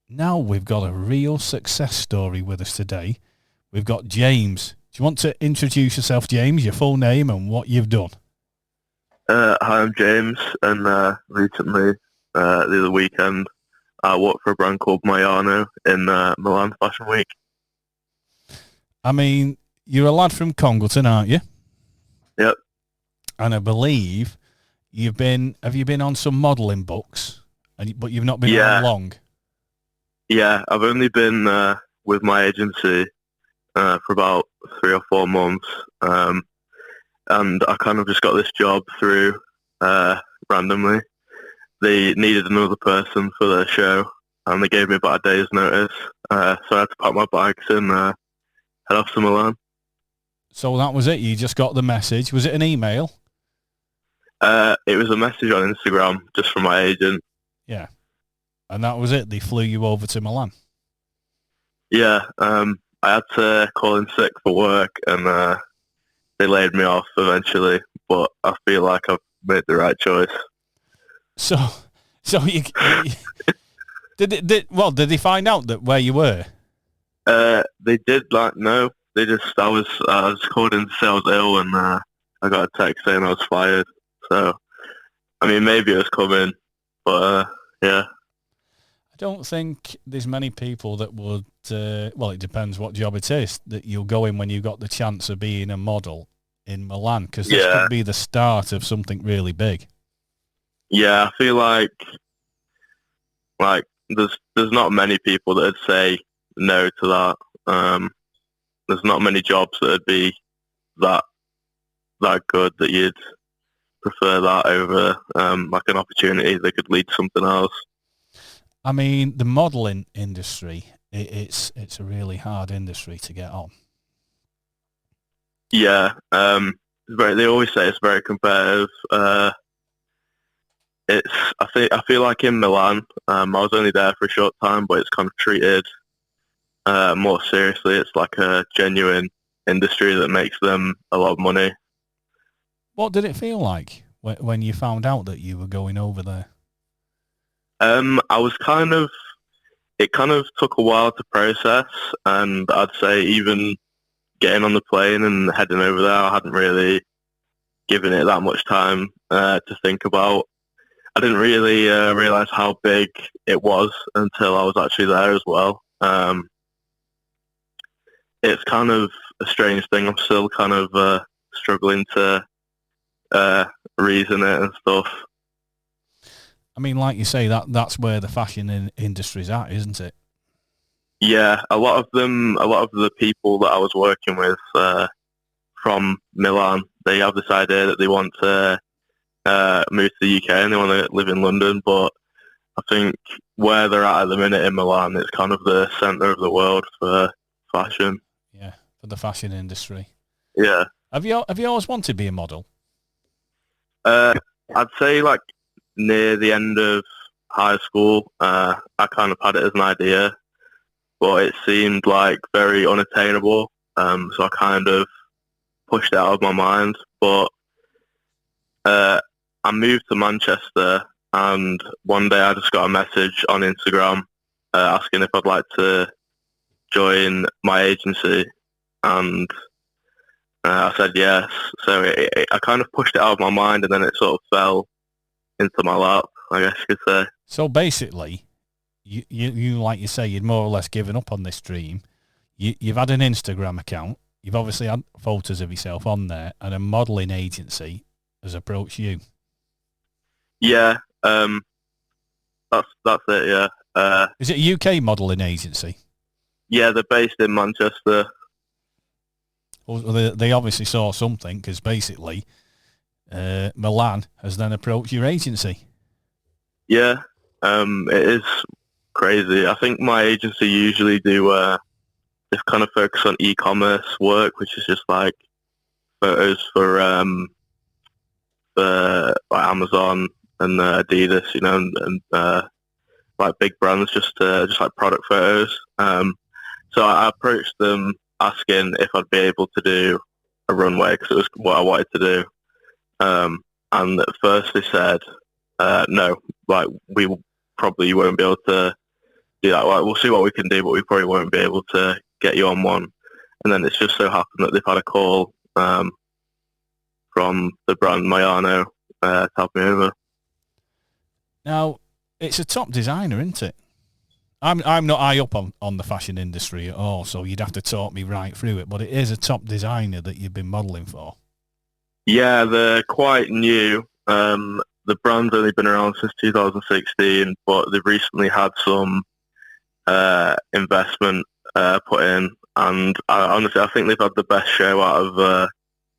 now we've got a real success story with us today. We've got James. Do you want to introduce yourself, James, your full name and what you've done? Hi, I'm James, and recently, the other weekend, I worked for a brand called Milan in Milan Fashion Week. I mean, you're a lad from Congleton, aren't you? Yep. And I believe have you been on some modelling books, but you've not been on long? Yeah, I've only been with my agency for about 3 or 4 months, and I kind of just got this job through randomly. They needed another person for their show, and they gave me about a day's notice, so I had to pack my bags and head off to Milan. So that was it? You just got the message? Was it an email? It was a message on Instagram, just from my agent. Yeah. And that was it? They flew you over to Milan? Yeah, I had to call in sick for work, and they laid me off eventually, but I feel like I've made the right choice. So you did they find out that where you were? They did, no. They just, I was called in to say I was ill, and I got a text saying I was fired. So, I mean, maybe it was coming, but yeah. I don't think there's many people that would, well, it depends what job it is, that you'll go in when you've got the chance of being a model in Milan, because this could be the start of something really big. Yeah, I feel like there's not many people that would say no to that. There's not many jobs that would be that good that you'd prefer that over like an opportunity that could lead to something else. I mean, the modelling industry, it's a really hard industry to get on. Yeah, they always say it's very competitive. I feel like in Milan, I was only there for a short time, but it's kind of treated more seriously. It's like a genuine industry that makes them a lot of money. What did it feel like when you found out that you were going over there? It kind of took a while to process, and I'd say even getting on the plane and heading over there, I hadn't really given it that much time to think about. I didn't really realise how big it was until I was actually there as well. It's kind of a strange thing. I'm still kind of struggling to reason it and stuff. I mean, like you say, that's where the fashion industry's at, isn't it? Yeah, a lot of the people that I was working with from Milan, they have this idea that they want to move to the UK and they want to live in London, but I think where they're at the minute in Milan, it's kind of the centre of the world for fashion. Yeah, for the fashion industry. Yeah. Have you always wanted to be a model? I'd say like near the end of high school, I kind of had it as an idea, but it seemed like very unattainable. So I kind of pushed it out of my mind. But I moved to Manchester, and one day I just got a message on Instagram asking if I'd like to join my agency, and I said yes. So I kind of pushed it out of my mind, and then it sort of fell into my lap, I guess you could say. So basically, you like you say, you'd more or less given up on this dream. You've had an Instagram account. You've obviously had photos of yourself on there, and a modelling agency has approached you. Yeah, that's it. Yeah. Is it a UK modelling agency? Yeah, they're based in Manchester. Well, they obviously saw something, because basically Milan has then approached your agency. Yeah, it is crazy. I think my agency usually do just kind of focus on e-commerce work, which is just like photos for like Amazon and Adidas, you know, and like big brands, just like product photos. So I approached them asking if I'd be able to do a runway, because it was what I wanted to do. And at first they said, no, like we probably won't be able to do that. Like, we'll see what we can do, but we probably won't be able to get you on one. And then it's just so happened that they've had a call from the brand Mayano to have me over. Now, it's a top designer, isn't it? I'm not high up on the fashion industry at all, so you'd have to talk me right through it, but it is a top designer that you've been modelling for. Yeah, they're quite new. The brand's only been around since 2016, but they've recently had some investment put in, and honestly, I think they've had the best show out of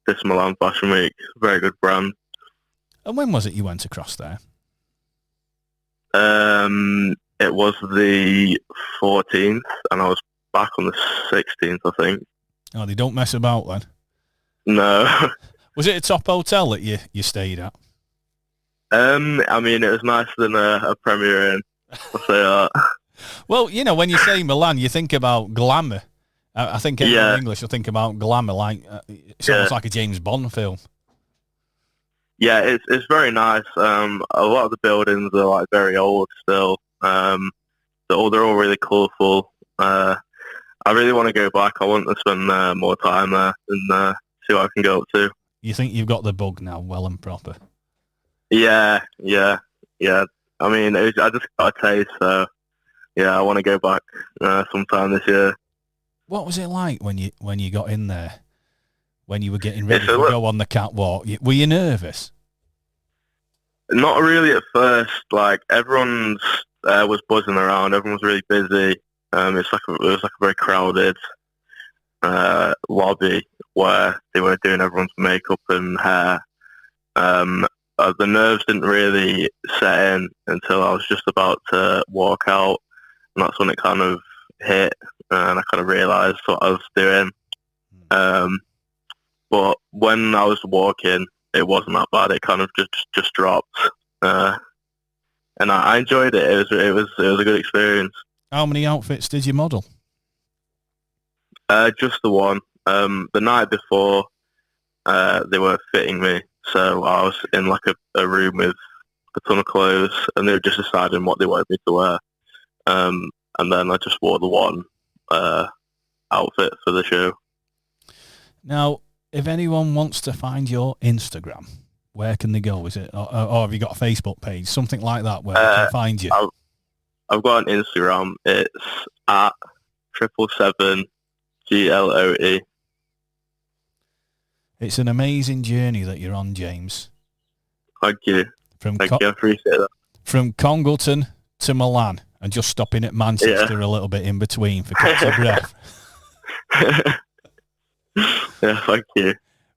this Milan Fashion Week. Very good brand. And when was it you went across there? It was the 14th, and I was back on the 16th, I think. Oh, they don't mess about then? No. Was it a top hotel that you stayed at? I mean, it was nicer than a Premier Inn, I'll say that. Well, you know, when you say Milan, you think about glamour. I think in English you'll think about glamour, like it's almost like a James Bond film. Yeah, it's very nice. A lot of the buildings are like very old still. They're all really colourful. I really want to go back. I want to spend more time there and see what I can go up to. You think you've got the bug now, well and proper? Yeah. I mean, I just got a taste, so yeah, I want to go back sometime this year. What was it like when you got in there? When you were getting ready to go on the catwalk, were you nervous? Not really at first. Like, everyone was buzzing around. Everyone was really busy. It was like a very crowded lobby where they were doing everyone's makeup and hair. The nerves didn't really set in until I was just about to walk out, and that's when it kind of hit, and I kind of realised what I was doing. But when I was walking, it wasn't that bad. It kind of just dropped, and I enjoyed it. It was a good experience. How many outfits did you model? Just the one. The night before, they were fitting me, so I was in like a room with a ton of clothes, and they were just deciding what they wanted me to wear. And then I just wore the one outfit for the show. Now, if anyone wants to find your Instagram, where can they go? Is it, or have you got a Facebook page, something like that, where they can find you? I've got an Instagram. It's at 777GLOE. It's an amazing journey that you're on, James. Thank you. Thank you. I appreciate that. From Congleton to Milan, and just stopping at Manchester a little bit in between for catch your breath. Yeah, thank you.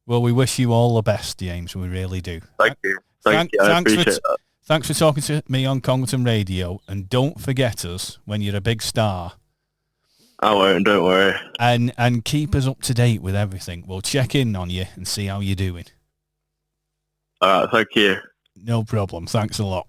Well, we wish you all the best, James. We really do. Thank you. Thank you. I appreciate that. Thanks for talking to me on Congleton Radio, and don't forget us when you're a big star. I won't, don't worry. And keep us up to date with everything. We'll check in on you and see how you're doing. All right, thank you. No problem. Thanks a lot.